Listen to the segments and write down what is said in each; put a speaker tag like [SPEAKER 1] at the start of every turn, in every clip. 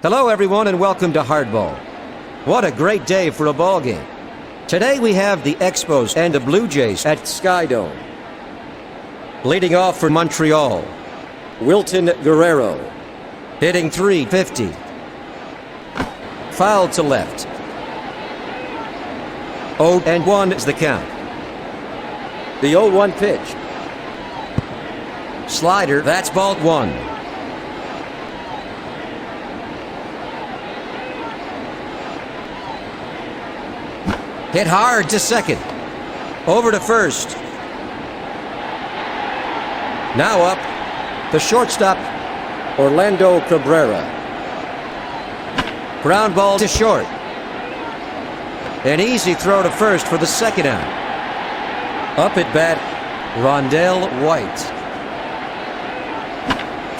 [SPEAKER 1] Hello everyone and welcome to Hardball. What a great day for a ball game. Today we have the Expos and the Blue Jays at Sky Dome. Leading off for Montreal, Wilton Guerrero, hitting .350. Foul to left. 0-1 is the count. The 0-1 pitch. Slider, that's ball one. Hit hard to second. Over to first. Now up, the shortstop, Orlando Cabrera. Ground ball to short. An easy throw to first for the second out. Up at bat, Rondell White.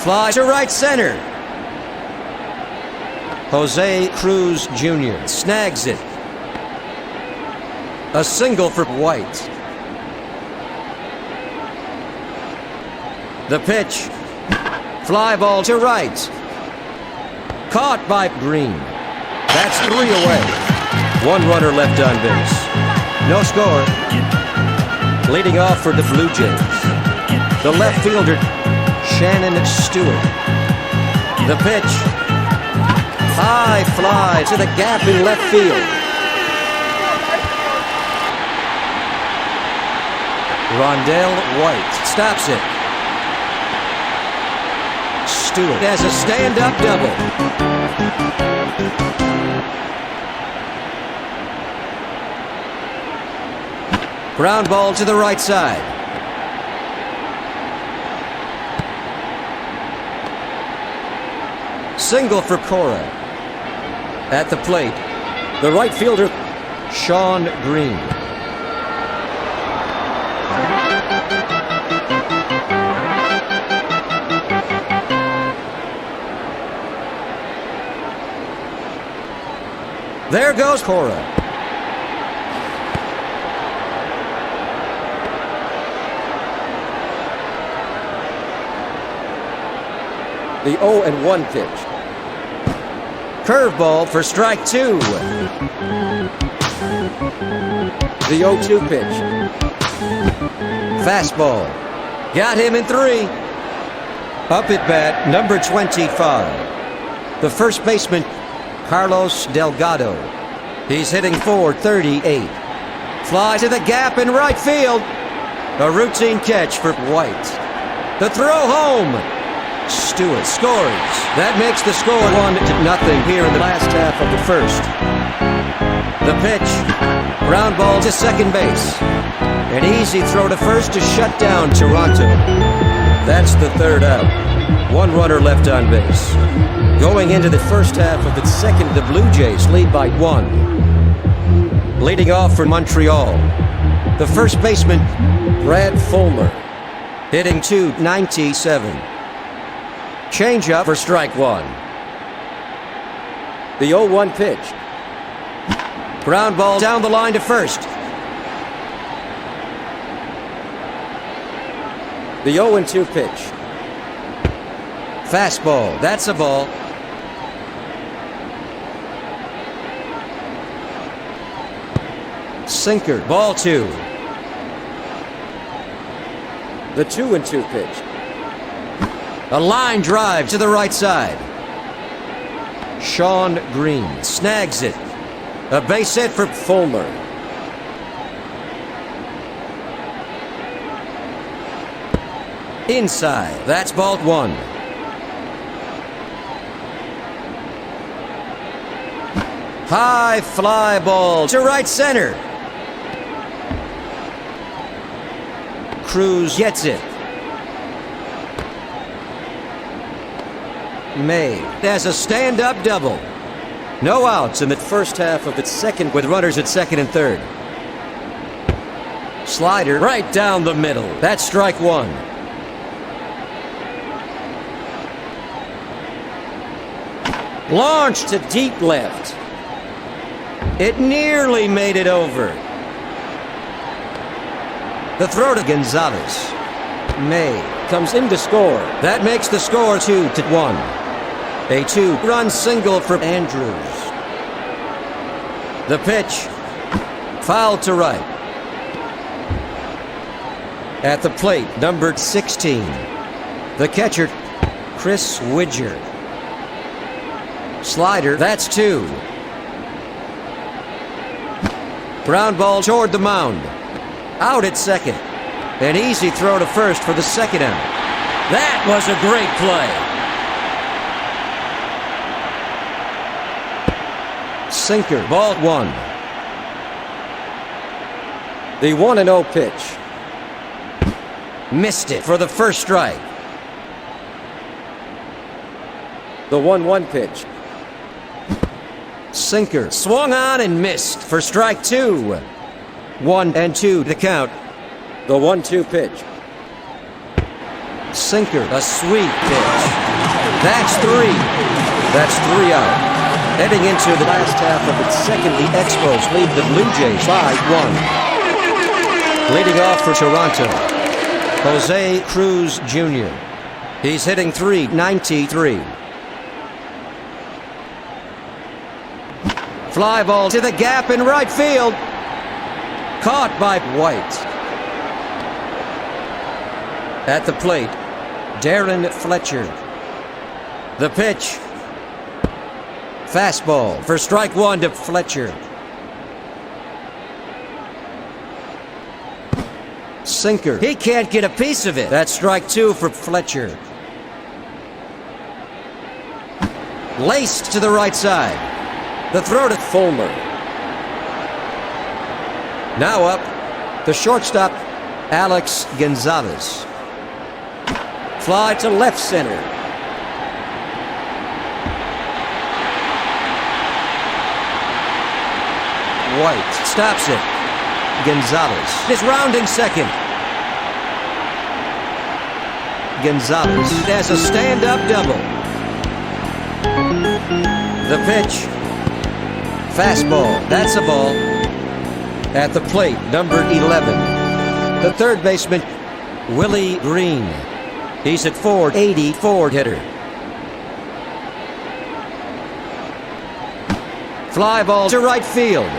[SPEAKER 1] Fly to right center. Jose Cruz Jr. snags it. A single for White. The pitch. Fly ball to right. Caught by Green. That's 3 away. One runner left on base. No score. Leading off for the Blue Jays, the left fielder, Shannon Stewart. The pitch. High fly to the gap in left field. Rondell White stops it. Stewart has a stand-up double. Ground ball to the right side. Single for Cora. At the plate, the right fielder, Sean Green. There goes Cora. The 0-1 pitch. Curveball for strike 2. The 0-2 pitch. Fastball. Got him in 3. Up at bat, number 25. The first baseman, Carlos Delgado. He's hitting .438. Fly to the gap in right field. A routine catch for White. The throw home. Stewart scores. That makes the score 1-0 here in the last half of the first. The pitch. Ground ball to second base. An easy throw to first to shut down Toronto. That's the third out. One runner left on base. Going into the first half of the second, the Blue Jays lead by 1. Leading off for Montreal, the first baseman, Brad Fulmer, hitting .297. Changeup for strike 1. The 0-1 pitch. Ground ball down the line to first. The 0-2 pitch. Fastball, that's a ball. Sinker, ball 2. The 2-2 pitch. A line drive to the right side. Sean Green snags it. A base hit for Fulmer. Inside, that's ball 1. High fly ball to right center. Cruz gets it. May has a stand-up double. No outs in the first half of the second with runners at second and third. Slider right down the middle. That's strike 1. Launched to deep left. It nearly made it over. The throw to Gonzalez. May comes in to score. That makes the score 2-1. A 2-run single for Andrews. The pitch. Foul to right. At the plate, number 16. The catcher, Chris Widger. Slider, that's 2. Ground ball toward the mound. Out at second. An easy throw to first for the second out. That was a great play. Sinker, ball 1. The 1-0 pitch. Missed it for the first strike. The 1-1 pitch. Sinker, swung on and missed for strike 2. 1-2 to count. The 1-2 pitch. Sinker, a sweet pitch. That's 3. That's 3 out. Heading into the last half of its second, the Expos lead the Blue Jays by 1. Leading off for Toronto, Jose Cruz Jr. He's hitting .393. Fly ball to the gap in right field. Caught by White. At the plate, Darren Fletcher. The pitch. Fastball for strike 1 to Fletcher. Sinker. He can't get a piece of it. That's strike 2 for Fletcher. Laced to the right side. The throw to Fulmer. Now up, the shortstop, Alex Gonzalez. Fly to left center. White stops it. Gonzalez is rounding second. Gonzalez has a stand-up double. The pitch. Fastball. That's a ball. At the plate, number 11. The third baseman, Willie Green. He's at .484 hitter. Fly ball to right field.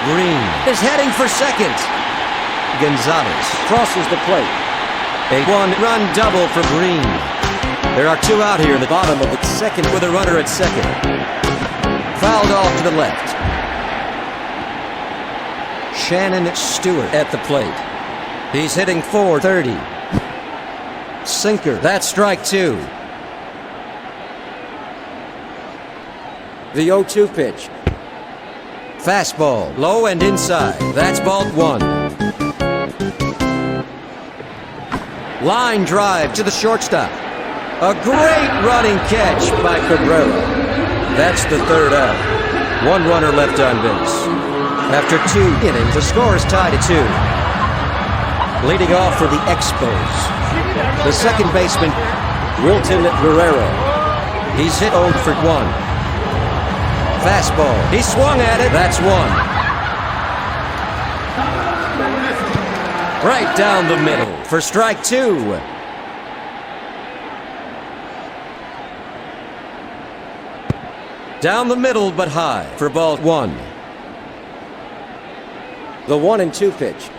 [SPEAKER 1] Green is heading for second. Gonzalez crosses the plate. A 1-run double for Green. There are 2 out here in the bottom of the second with a runner at second. Fouled off to the left. Shannon Stewart at the plate. He's hitting .430. Sinker, that's strike 2. The 0-2 pitch. Fastball, low and inside. That's ball 1. Line drive to the shortstop. A great running catch by Cabrera. That's the third out. 1 runner left on base. After 2 innings, the score is tied at 2. Leading off for the Expos, the second baseman, Wilton Guerrero. He's hit 0 for 1. Fastball. He swung at it. That's 1. Right down the middle for strike 2. Down the middle but high for ball 1. The 1-2 pitch.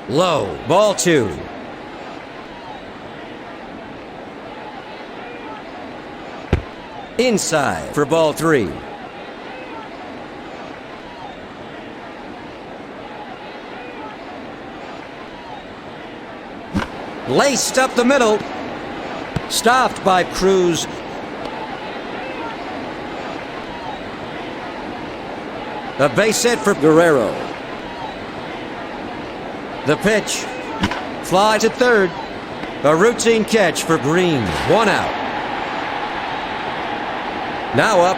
[SPEAKER 1] Low. Ball 2. Inside for ball 3. Laced up the middle. Stopped by Cruz. A base hit for Guerrero. The pitch. Fly to third. A routine catch for Green. 1 out. Now up,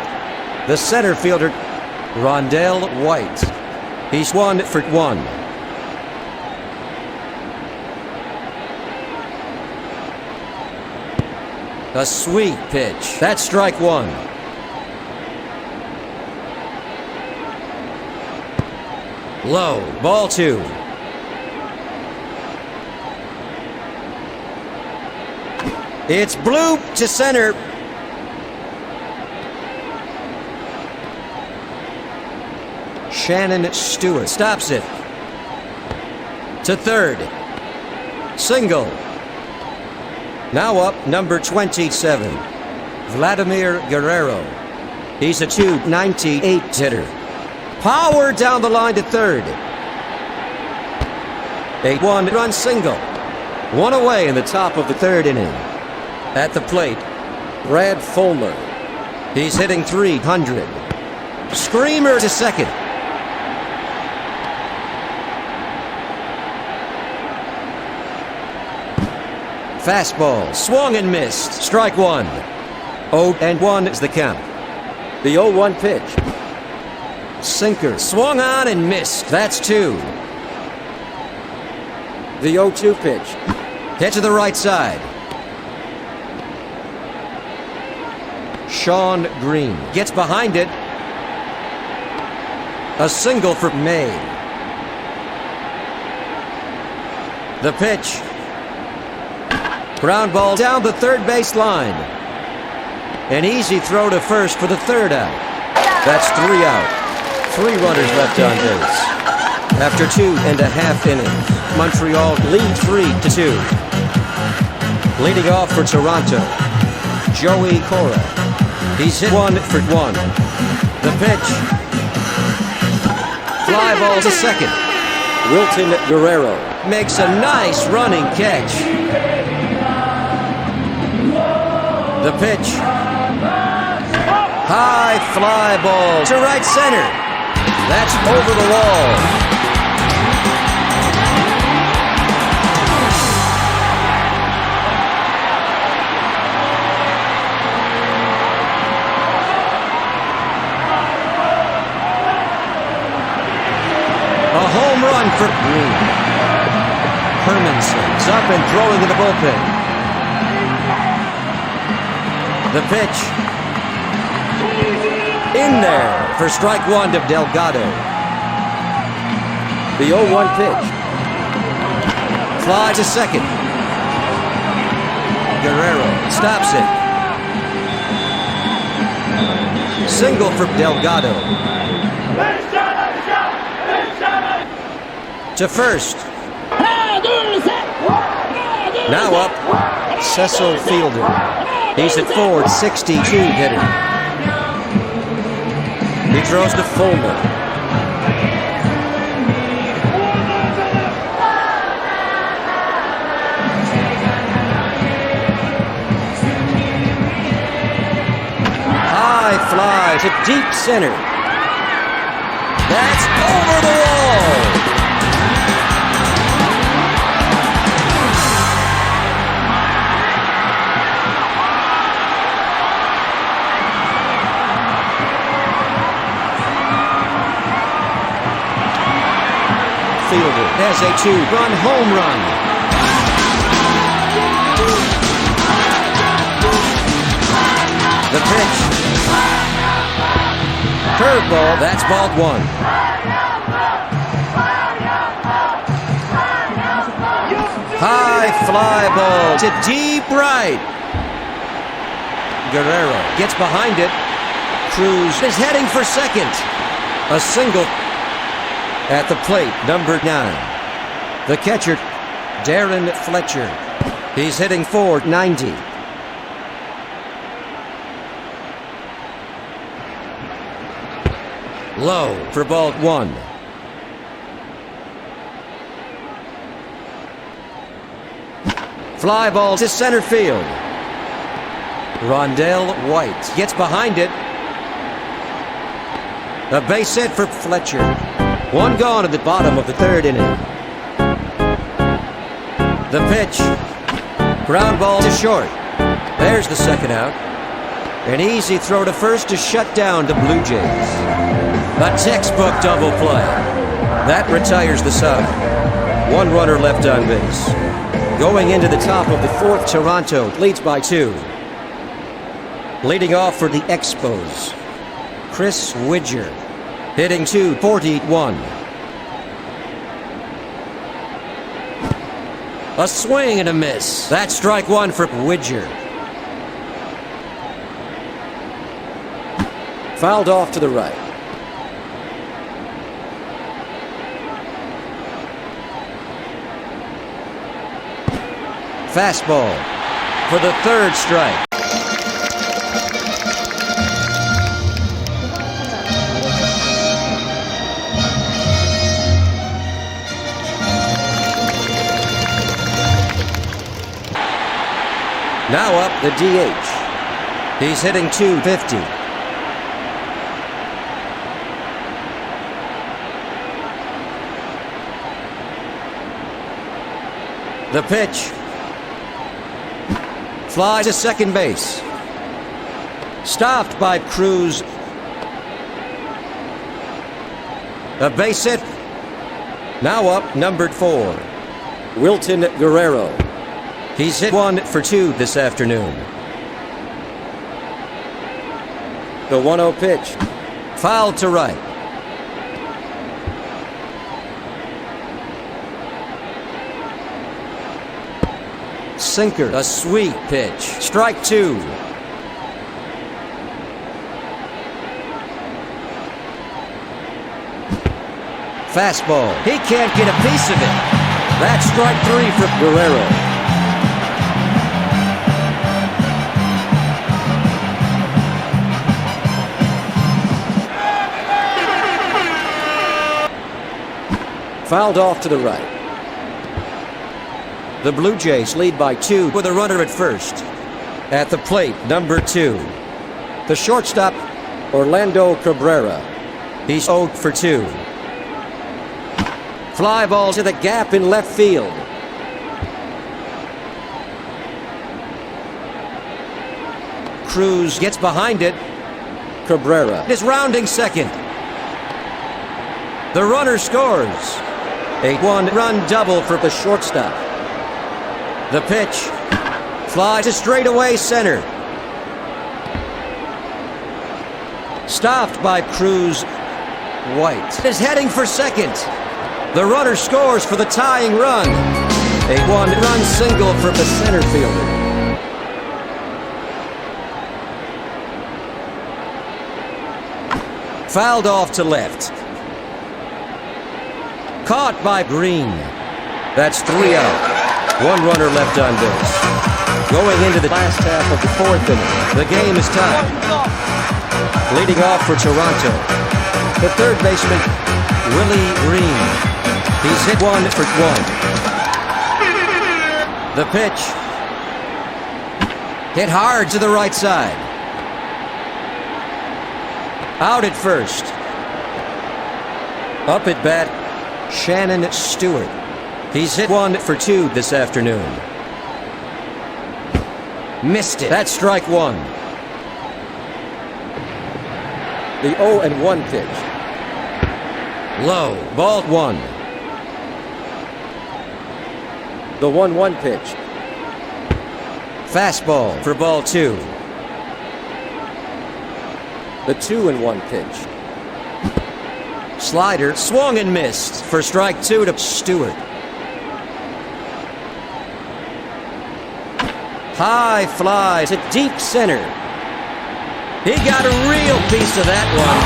[SPEAKER 1] the center fielder, Rondell White. He's 1 for 1. A sweet pitch. That's strike 1. Low. Ball 2. It's blue to center. Shannon Stewart stops it. To third. Single. Now up, number 27. Vladimir Guerrero. He's a .298 hitter. Power down the line to third. A one-run single. One away in the top of the third inning. At the plate, Brad Fulmer. He's hitting .300. Screamer to second. Fastball, swung and missed. Strike one. 0-1 is the count. The 0-1 pitch. Sinker, swung on and missed. That's two. The 0-2 pitch. Hit to the right side. Sean Green gets behind it. A single for May. The pitch. Ground ball down the third base line. An easy throw to first for the third out. That's 3 out. 3 runners left on base. After 2.5 innings, Montreal lead 3-2. Leading off for Toronto, Joey Cora. He's hit 1 for 1. The pitch. Fly ball to second. Wilton Guerrero makes a nice running catch. The pitch. High fly ball to right center. That's over the wall. A home run for Green. Hermanson's up and throwing in the bullpen. The pitch. In there for strike one to Delgado. The 0-1 pitch. Fly to second. Guerrero stops it. Single for Delgado. To first. Now up, Cecil Fielder. He's at .462 hitter. He throws to Fulmer. High fly to deep center. That's over the wall. Fielder has a 2-run home run. The pitch. Curveball, that's ball one. High fly ball to deep right. Guerrero gets behind it. Cruz is heading for second. A single. At the plate, number 9. The catcher, Darren Fletcher. He's hitting .490. Low for ball one. Fly ball to center field. Rondell White gets behind it. A base hit for Fletcher. One gone at the bottom of the third inning. The pitch. Ground ball to short. There's the second out. An easy throw to first to shut down the Blue Jays. A textbook double play. That retires the side. One runner left on base. Going into the top of the fourth, Toronto leads by 2. Leading off for the Expos, Chris Widger. Hitting .241. A swing and a miss. That's strike one for Widger. Fouled off to the right. Fastball for the third strike. Now up the DH. He's hitting .250. The pitch. Fly to second base. Stopped by Cruz. A base hit. Now up, numbered 4. Wilton Guerrero. He's hit 1 for 2 this afternoon. The 1-0 pitch. Fouled to right. Sinker, a sweet pitch. Strike 2. Fastball. He can't get a piece of it. That's strike 3 for Guerrero. Fouled off to the right. The Blue Jays lead by 2 with a runner at first. At the plate, number 2. The shortstop, Orlando Cabrera. He's 0 for 2. Fly ball to the gap in left field. Cruz gets behind it. Cabrera is rounding second. The runner scores. A 1-run double for the shortstop. The pitch. Fly to straightaway center. Stopped by Cruz. White is heading for second. The runner scores for the tying run. A 1-run single for the center fielder. Fouled off to left. Caught by Green. That's 3 out. 1 runner left on base. Going into the last half of the 4th inning. The game is tied. Leading off for Toronto, the third baseman, Willie Green. He's hit 1 for 1. The pitch. Hit hard to the right side. Out at first. Up at bat, Shannon Stewart. He's hit 1 for 2 this afternoon. Missed it. That's strike 1. The 0-1 pitch. Low. Ball 1. The 1-1 pitch. Fastball for ball 2. The 2-1 pitch. Slider swung and missed for strike 2 to Stewart. High fly to deep center. He got a real piece of that one.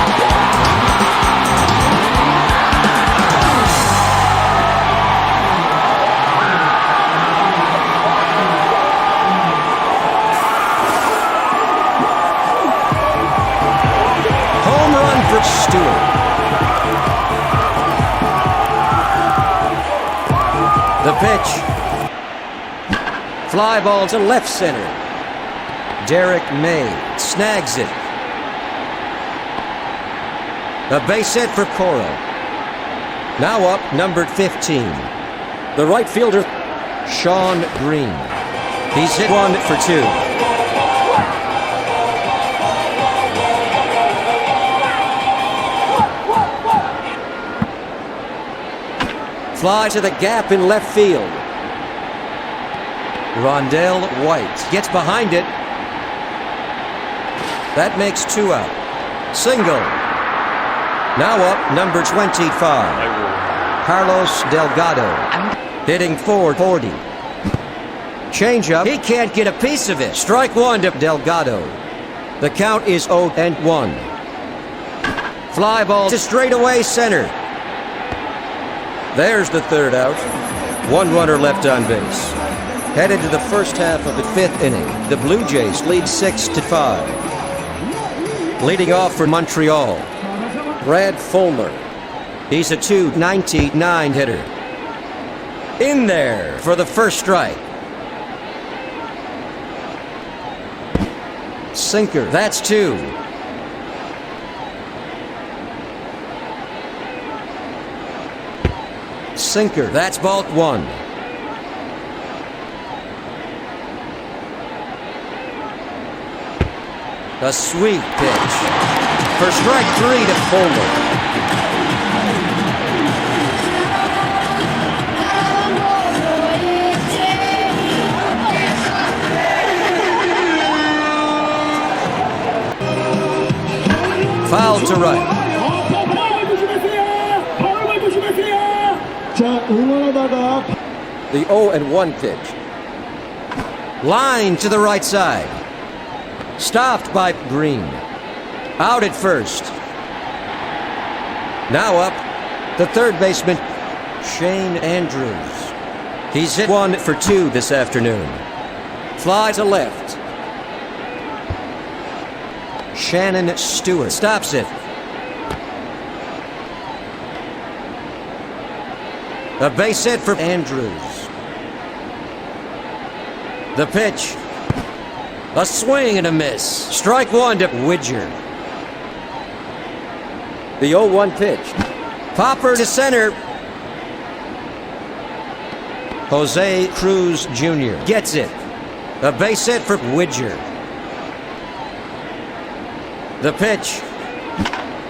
[SPEAKER 1] Home run for Stewart. The pitch. Fly ball to left center. Derek May snags it. A base hit for Cora. Now up, numbered 15. The right fielder, Sean Green. He's hit 1 for 2. Fly to the gap in left field. Rondell White gets behind it. That makes 2 out. Single. Now up, number 25. Carlos Delgado. Hitting .440. Changeup. He can't get a piece of it. Strike one to Delgado. The count is 0-1. Fly ball to straightaway center. There's the third out. One runner left on base. Headed to the first half of the fifth inning. The Blue Jays lead 6-5. Leading off for Montreal, Brad Fulmer. He's a .299 hitter. In there for the first strike. Sinker, that's two. Sinker, that's ball one. A sweet pitch. For strike three to Fulmer. Foul to right. The 0-1 pitch. Line to the right side. Stopped by Green. Out at first. Now up, the third baseman, Shane Andrews. He's hit 1 for 2 this afternoon. Fly to left. Shannon Stewart stops it. A base hit for Andrews. The pitch. A swing and a miss. Strike one to Widger. The 0-1 pitch. Popper to center. Jose Cruz Jr. gets it. A base hit for Widger. The pitch.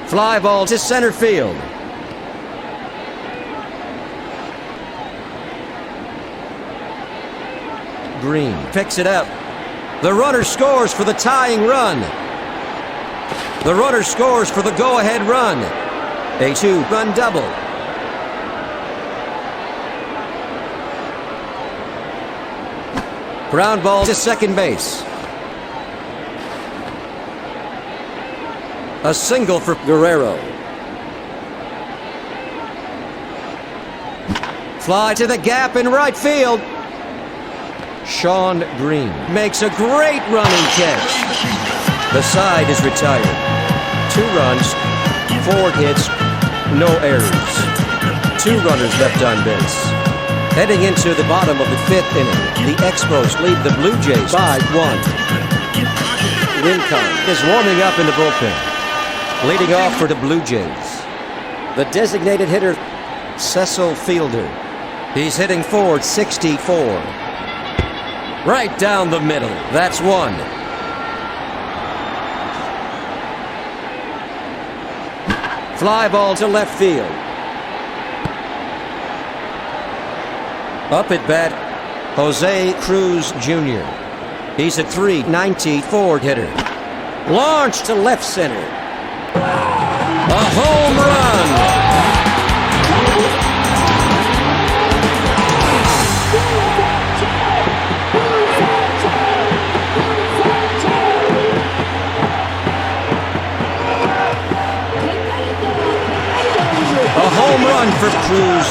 [SPEAKER 1] Fly ball to center field. Green picks it up. The runner scores for the tying run. The runner scores for the go-ahead run. A 2-run double. Ground ball to second base. A single for Guerrero. Fly to the gap in right field. Sean Green makes a great running catch. The side is retired. 2 runs, 4 hits, no errors. 2 runners left on base. Heading into the bottom of the 5th inning, the Expos lead the Blue Jays by 1. Rincon is warming up in the bullpen. Leading off for the Blue Jays, the designated hitter, Cecil Fielder. He's hitting forward 64. Right down the middle. That's 1. Fly ball to left field. Up at bat, Jose Cruz Jr. He's a .394 hitter. Launch to left center. A home run. A home run for Cruz.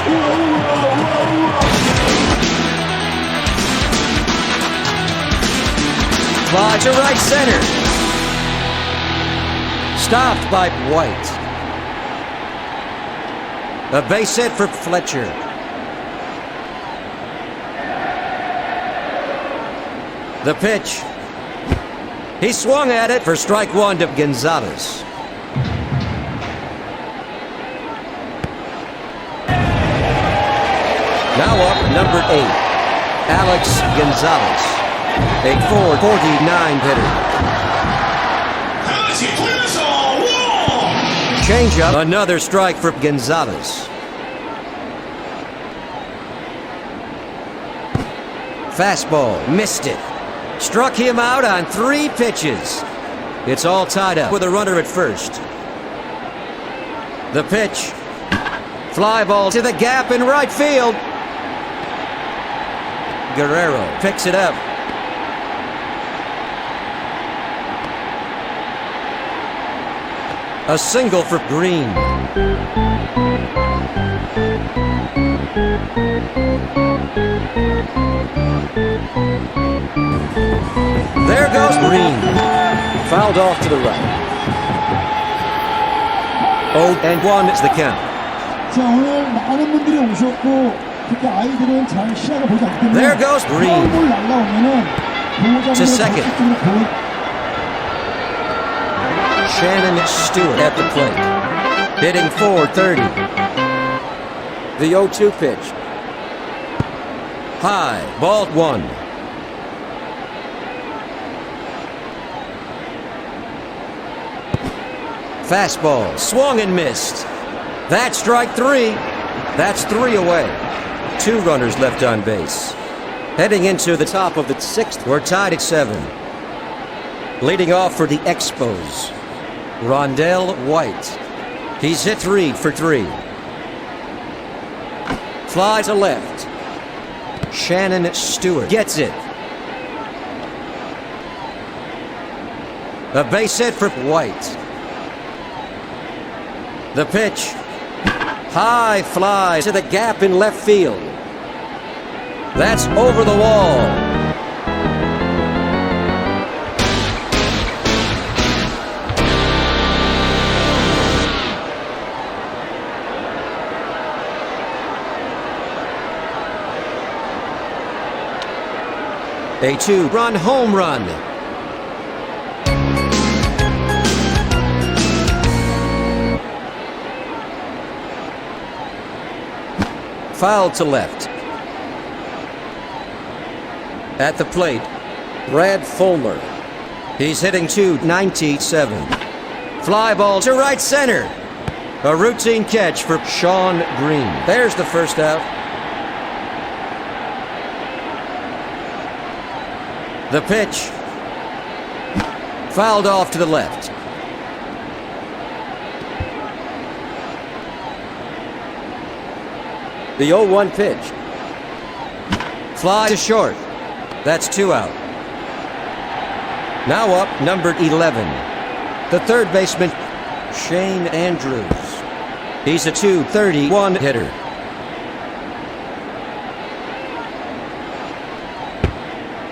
[SPEAKER 1] Fly to right center. Stopped by White. A base hit for Fletcher. The pitch. He swung at it for strike one to Gonzalez. Now up, number 8, Alex Gonzalez, a .449 hitter. Changeup, another strike for Gonzalez. Fastball, missed it. Struck him out on 3 pitches. It's all tied up with a runner at first. The pitch. Fly ball to the gap in right field. Guerrero picks it up. A single for Green. There goes Green. Fouled off to the right. 0-1 is the count.
[SPEAKER 2] 자, 오늘 많은 분들이 오셨고 특히 아이들은 잘 시야가 보이지 않기 때문에
[SPEAKER 1] There goes Green.
[SPEAKER 2] 볼 날라오면은
[SPEAKER 1] To second. Shannon Stewart at the plate. Hitting .430. The 0-2 pitch. High, ball 1. Fastball, swung and missed. That's strike 3. That's 3 away. 2 runners left on base. Heading into the top of the 6th, we're tied at 7. Leading off for the Expos, Rondell White. He's hit 3 for 3. Fly to left. Shannon Stewart gets it. A base hit for White. The pitch. High fly to the gap in left field. That's over the wall. A 2-run home run. Foul to left. At the plate, Brad Fulmer. He's hitting .297. Fly ball to right center. A routine catch for Sean Green. There's the first out. The pitch. Fouled off to the left. The 0-1 pitch. Fly to short. That's 2 out. Now up, numbered 11. The third baseman, Shane Andrews. He's a .231 hitter.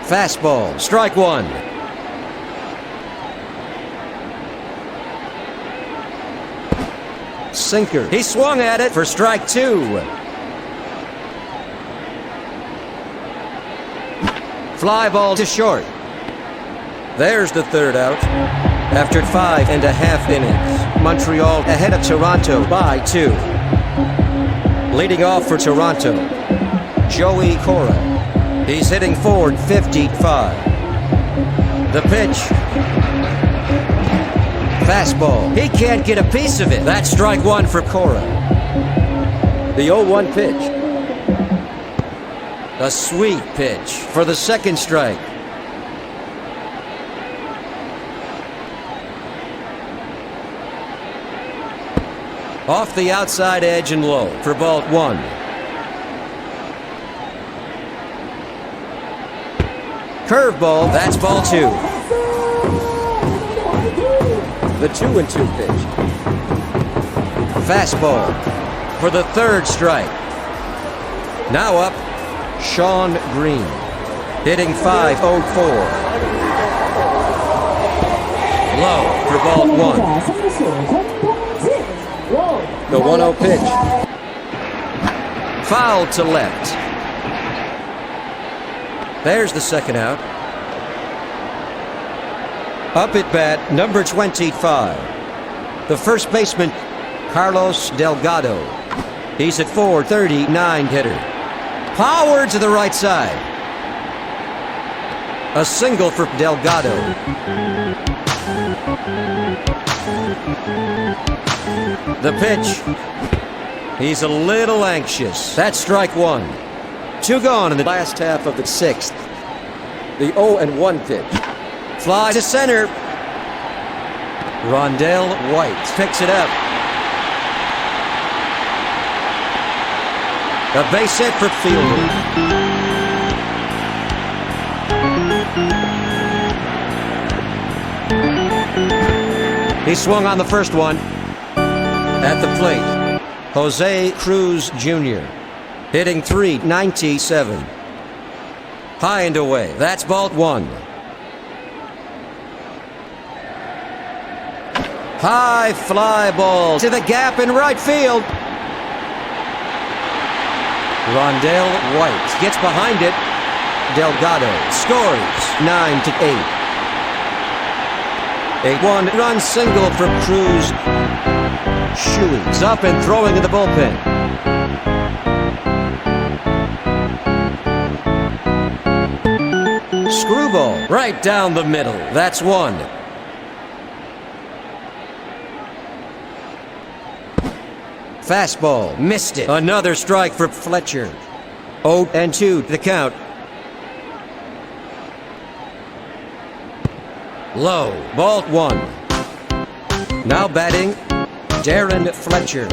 [SPEAKER 1] Fastball, strike 1. Sinker. He swung at it for strike 2. Fly ball to short. There's the third out. After 5.5 innings, Montreal ahead of Toronto by 2. Leading off for Toronto, Joey Cora. He's hitting .455. The pitch. Fastball. He can't get a piece of it. That's strike 1 for Cora. The 0-1 pitch. A sweet pitch for the second strike. Off the outside edge and low for ball 1. Curveball, that's ball 2. The 2-2 pitch. Fastball for the third strike. Now up, Sean Green, hitting .504. Low for ball 1. The 1-0 pitch. Foul to left. There's the second out. Up at bat, number 25. The first baseman, Carlos Delgado. He's at .439 hitter. Power to the right side. A single for Delgado. The pitch. He's a little anxious. That's strike 1. 2 gone in the last half of the 6th. The 0-1 pitch. Fly to center. Rondell White picks it up. A base hit for fielder. He swung on the first one. At the plate, Jose Cruz Jr. hitting .397. High and away. That's ball one. High fly ball to the gap in right field. Rondell White gets behind it. Delgado scores 9-8. A one-run single from Cruz. Shuey's up and throwing in the bullpen. Screwball right down the middle. That's one. Fastball missed it. Another strike for Fletcher. 0-2 the count. Low, ball one. Now batting, Darren Fletcher.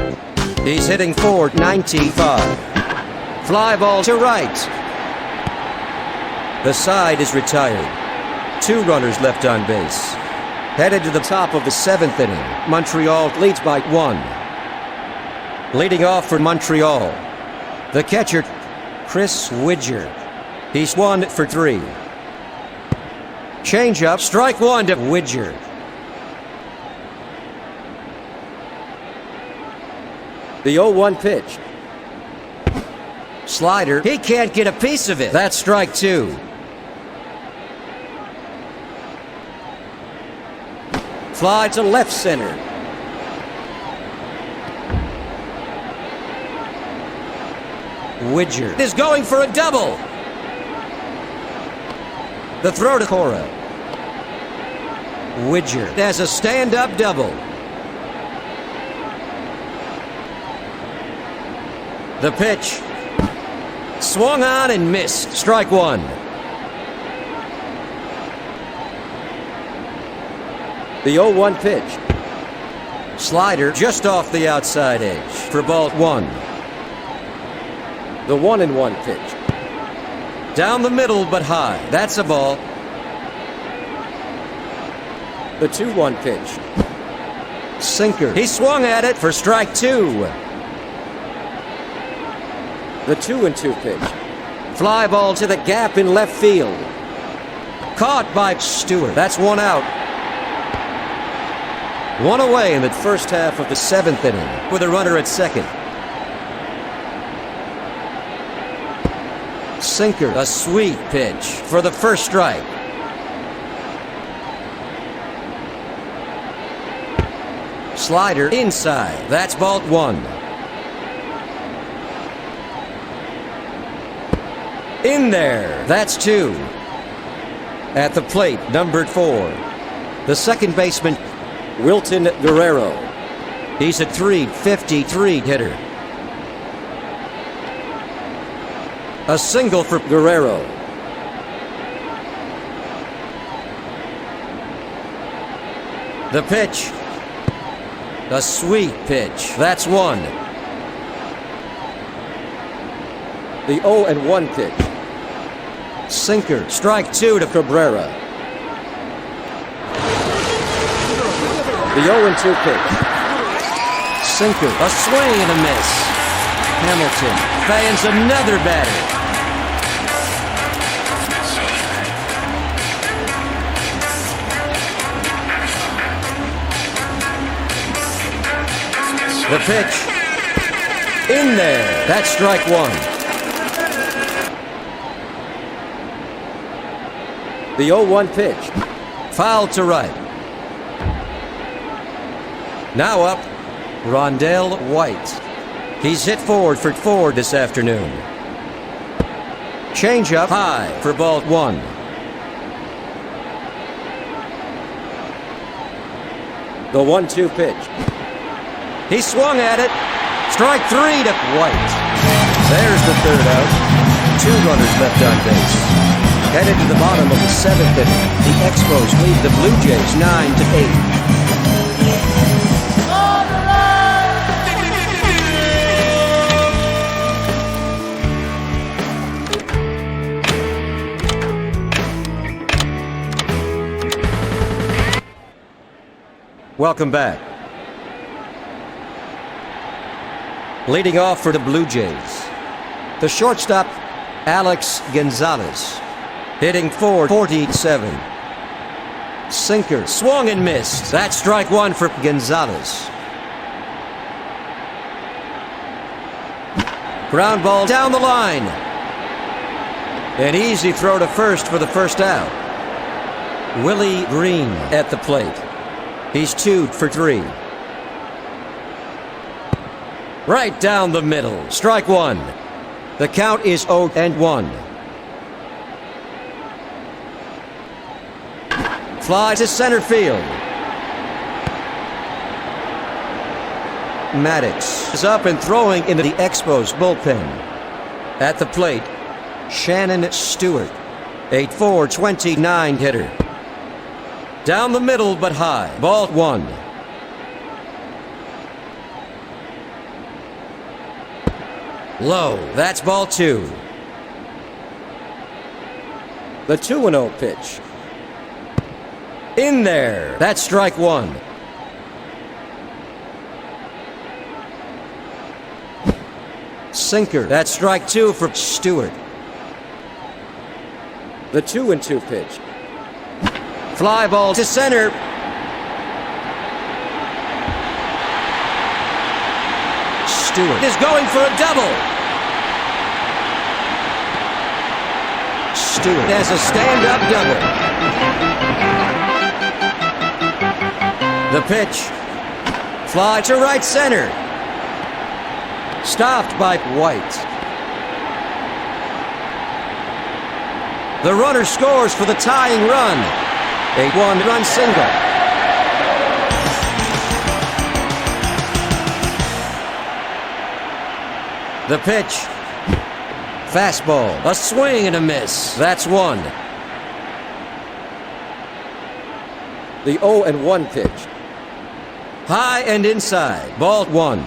[SPEAKER 1] He's hitting .495. Fly ball to right. The side is retired. 2 runners left on base. Headed to the top of the 7th inning. Montreal leads by 1. Leading off for Montreal, the catcher, Chris Widger. He's 1 for 3. Change-up, strike one to Widger. The 0-1 pitch. Slider, he can't get a piece of it. That's strike 2. Fly to left center. Widger is going for a double. The throw to Cora. Widger has a stand-up double. The pitch. Swung on and missed. Strike 1. The 0-1 pitch. Slider just off the outside edge for ball 1. The 1-1 pitch. Down the middle but high. That's a ball. The 2-1 pitch. Sinker. He swung at it for strike 2. The 2-2 pitch. Fly ball to the gap in left field. Caught by Stewart. That's one out. One away in the first half of the 7th inning with a runner at second. Sinker, a sweet pitch for the first strike. Slider inside. That's ball 1. In there. That's 2. At the plate, numbered 4. The second baseman, Wilton Guerrero. He's a .353 hitter. A single for Guerrero. The pitch. A sweet pitch. That's 1. The 0-1 pitch. Sinker. Strike 2 to Cabrera. The 0-2 pitch. Sinker. A swing and a miss. Hamilton fans another batter. The pitch. In there. That's strike 1. The 0-1 pitch. Foul to right. Now up, Rondell White. He's hit forward for 4 this afternoon. Change up high for ball 1. The 1-2 pitch. He swung at it. Strike 3 to White. There's the third out. 2 runners left on base. Headed to the bottom of the 7th inning, the Expos lead the Blue Jays 9-8. Welcome back. Leading off for the Blue Jays, the shortstop, Alex Gonzalez, hitting .447. Sinker, swung and missed. That's strike one for Gonzalez. Ground ball down the line. An easy throw to first for the first out. Willie Green at the plate. He's 2 for 3. Right down the middle. Strike one. The count is 0-1. Fly to center field. Maddux is up and throwing into the Expos bullpen. At the plate, Shannon Stewart, 8-4-29 hitter. Down the middle but high. Ball one. Low. That's ball two. The 2-0 pitch. In there. That's strike one. Sinker. That's strike two for Stewart. The 2-2 pitch. Fly ball to center. Stewart is going for a double. Stewart has a stand-up double. The pitch. Fly to right center. Stopped by White. The runner scores for the tying run. A one-run single. The pitch. Fastball. A swing and a miss. That's one. The 0-1 pitch. High and inside. Ball one.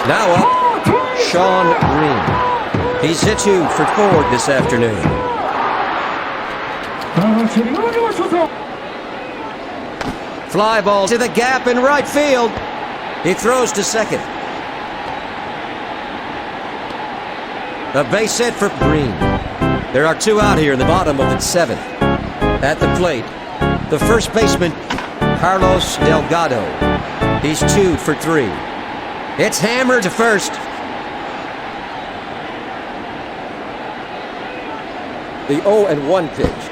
[SPEAKER 1] Now up, Sean Green. He's hit 2 for 4 this afternoon. Fly ball to the gap in right field. He throws to second. A base hit for Green. There are 2 out here in the bottom of the 7th. At the plate, the first baseman, Carlos Delgado. He's 2 for 3. It's hammered to first. The 0-1 pitch.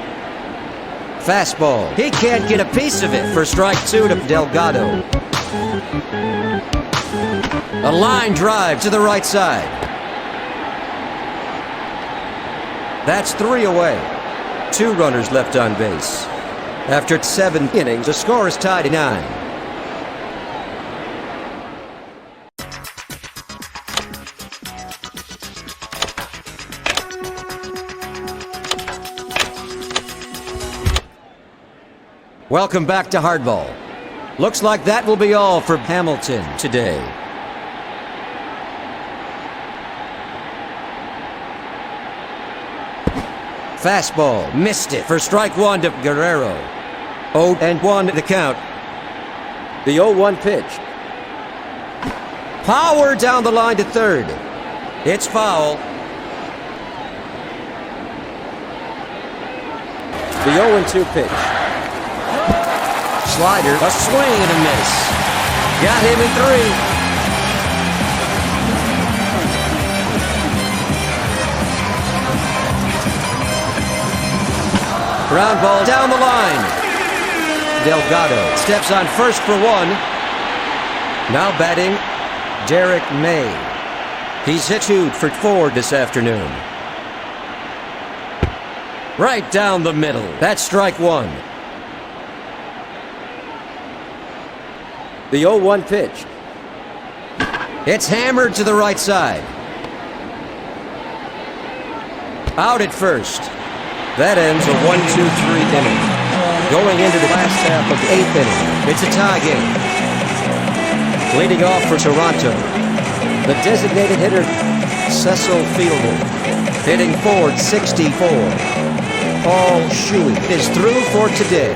[SPEAKER 1] Fastball. He can't get a piece of it for strike 2 to Delgado. A line drive to the right side. That's 3 away. 2 runners left on base. After 7 innings, the score is tied at 9. Welcome back to Hardball. Looks like that will be all for Hamilton today. Fastball, missed it for strike 1 to Guerrero. 0-1 the count. The 0-1 pitch. Power down the line to third. It's foul. The 0-2 pitch. Slider, a swing and a miss. Got him in 3. Ground ball down the line. Delgado steps on first for 1. Now batting, Derek May. He's hit 2 for 4 this afternoon. Right down the middle. That's strike 1. The 0-1 pitch. It's hammered to the right side. Out at first. That ends a 1-2-3 inning. Going into the last half of the 8th inning, it's a tie game. Leading off for Toronto, the designated hitter, Cecil Fielder, hitting .464. Oh, Shuey is through for today.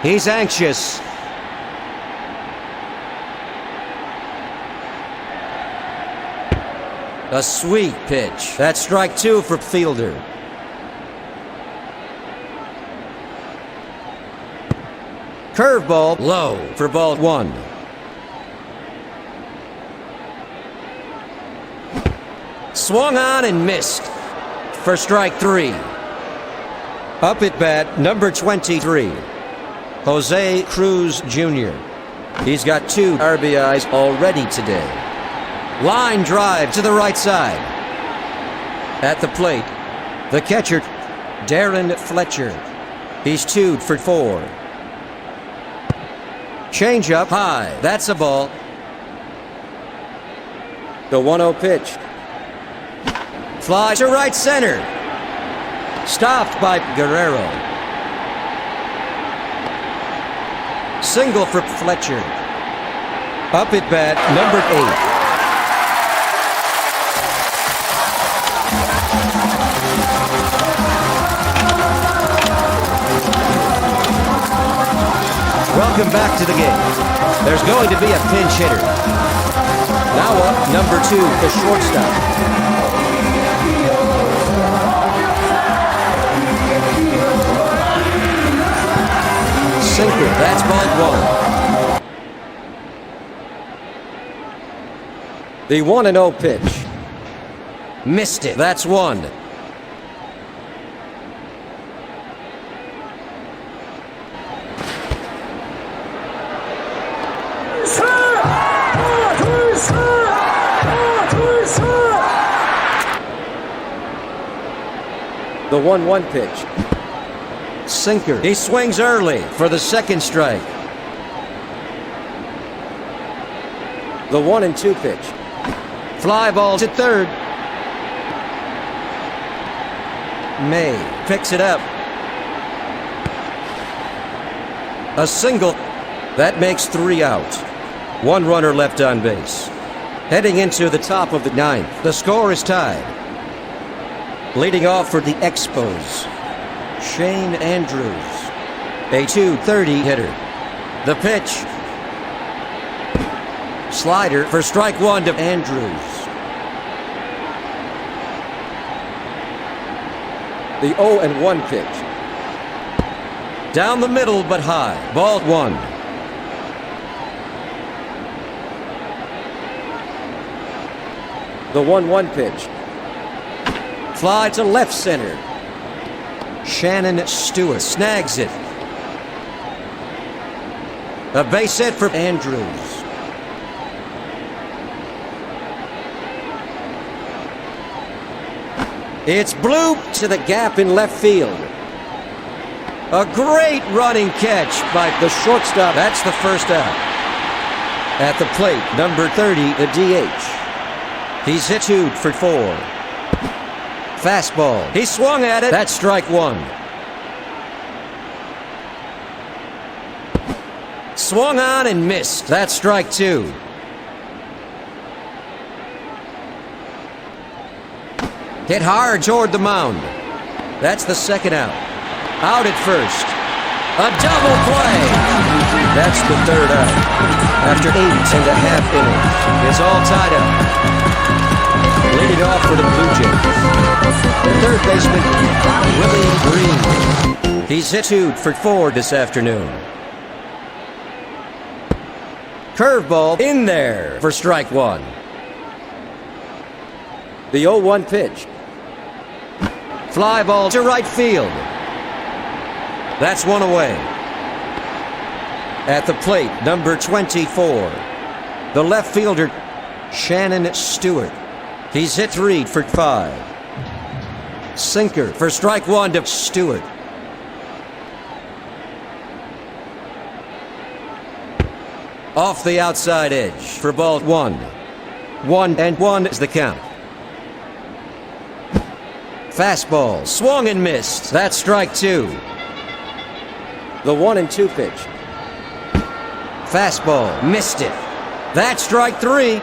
[SPEAKER 1] He's anxious. A sweet pitch. That's strike two for fielder. Curveball low for ball one. Swung on and missed for strike three. Up at bat, number 23, Jose Cruz Jr. He's got 2 RBIs already today. Line drive to the right side. At the plate, the catcher, Darren Fletcher. He's 2 for 4. Change up high. That's a ball. The 1-0 pitch. Fly to right center. Stopped by Guerrero. Single for Fletcher. Up at bat, number 8. Welcome back to the game. There's going to be a pinch hitter. Now up, number 2, the shortstop. Sinker, that's ball 1. The 1-0 pitch. Missed it, that's 1. The 1-1 pitch. Sinker. He swings early for the second strike. The 1-2 pitch. Fly ball to third. May picks it up. A single. That makes 3 out. 1 runner left on base. Heading into the top of the 9th. The score is tied. Leading off for the Expos, Shane Andrews, a .230 hitter. The pitch. Slider for strike 1 to Andrews. The 0-1 pitch. Down the middle but high. Ball 1. The 1-1 pitch. Fly to left center. Shannon Stewart snags it. A base hit for Andrews. It's blooped to the gap in left field. A great running catch by the shortstop. That's the first out. At the plate, number 30, the DH. He's hit 2 for 4. Fastball. He swung at it. That's strike 1. Swung on and missed. That's strike 2. Hit hard toward the mound. That's the second out. Out at first. A double play. That's the third out. After 8.5 innings, it's all tied up. Leading off for the Blue Jays, the third baseman, Willie Green. He's hit 2 for 4 this afternoon. Curveball in there for strike 1. The 0-1 pitch. Fly ball to right field. That's 1 away. At the plate, number 24, the left fielder, Shannon Stewart. He's hit 3 for 5. Sinker for strike 1 to Stewart. Off the outside edge for ball 1. 1-1 is the count. Fastball swung and missed. That's strike 2. The 1-2 pitch. Fastball missed it. That's strike 3.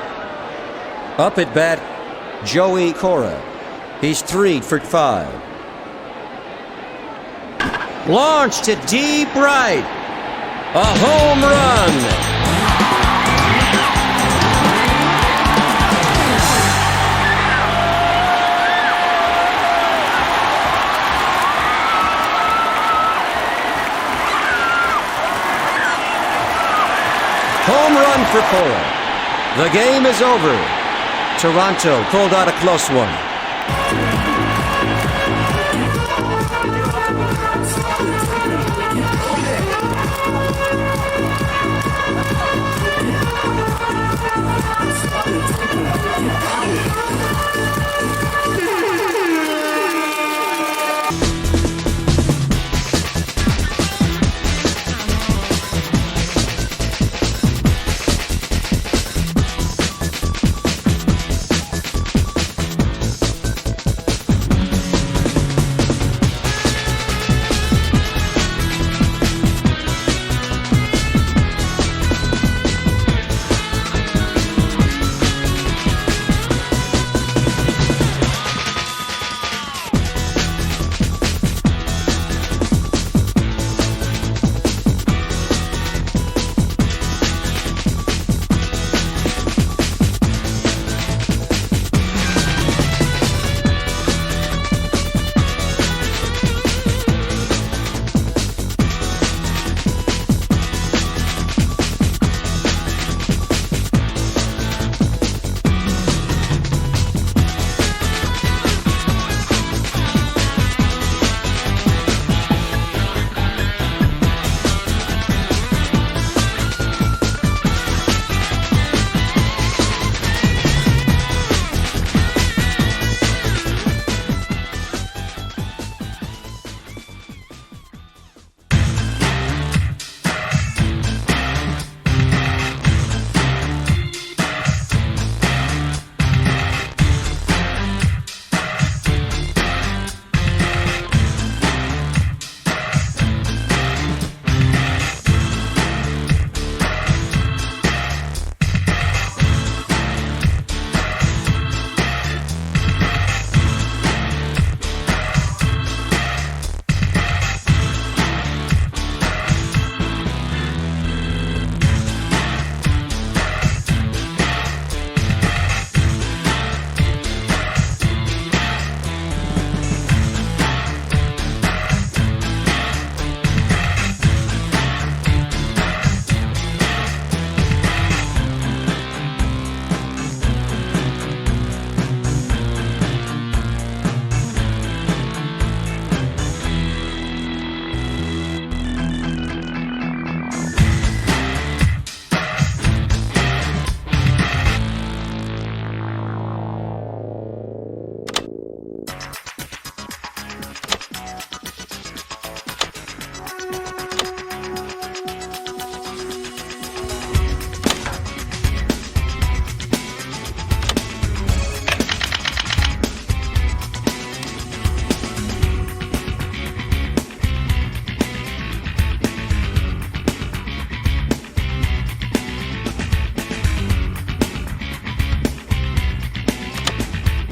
[SPEAKER 1] Up at bat, Joey Cora. He's 3 for 5. Launched to deep right. A home run. Home run for 4. The game is over. Toronto pulled out a close one.